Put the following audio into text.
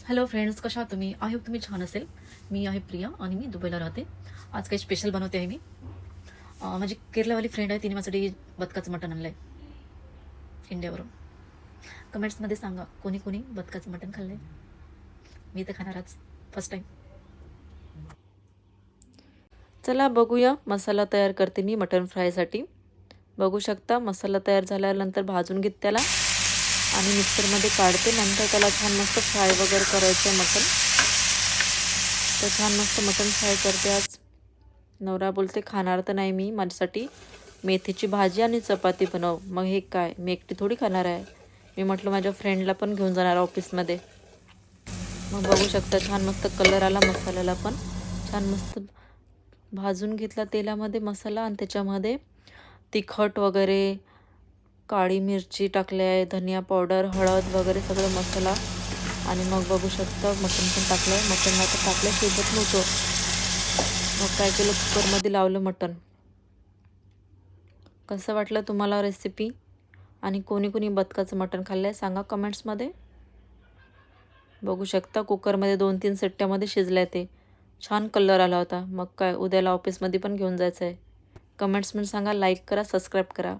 Hello friends, कशा आहात तुम्ही? आय होप तुम्ही छान असेल. मी आहे प्रिया आणि मी दुबईला राहते. आज काही स्पेशल बनवते आहे मी. माझी केरलावाली फ्रेंड आहे, तिने माझ्यासाठी बदकाचं मटण आणलं आहे इंडियावरून. कमेंट्समध्ये सांगा कोणी कोणी बदकाचं मटण खाल्लं आहे. मी तर खाणार आज फर्स्ट टाईम. चला बघूया मसाला तयार करते मी मटण फ्रायसाठी. बघू शकता मसाला तयार झाल्यानंतर भाजून घेते त्याला आणि मिक्सरमध्ये काढते. नंतर त्याला छान मस्त फ्राय वगैरे करायचं आहे मटण. तर छान मस्त मटण फ्राय करते आज. नवरा बोलते खाणार तर नाही मी, माझ्यासाठी मेथीची भाजी आणि चपाती बनव. मग हे काय, मी एकटी थोडी खाणार आहे. मी म्हटलं माझ्या फ्रेंडला पण घेऊन जाणार ऑफिसमध्ये. मग बघू शकता छान मस्त कलर आला मसाल्याला पण. छान मस्त भाजून घेतला तेलामध्ये मसाला आणि त्याच्यामध्ये तिखट वगैरे, काळी मिरची टाकले आहे, धनिया पावडर, हळद वगैरे सगळं मसाला. आणि मग बघू शकता मटण पण टाकलं आहे. मटण आता टाकलं शिजत नव्हतं. मग काय केलं, कुकरमध्ये लावलं मटण. कसं वाटलं तुम्हाला रेसिपी? आणि कोणी कोणी बदकाचं मटण खाल्लं आहे सांगा कमेंट्समध्ये. बघू शकता कुकरमध्ये 2-3 शिट्ट्यामध्ये शिजलं ते. छान कलर आला होता. मग काय उद्याला ऑफिसमध्ये पण घेऊन जायचं आहे. कमेंट्समध्ये सांगा, लाईक करा, सबस्क्राईब करा.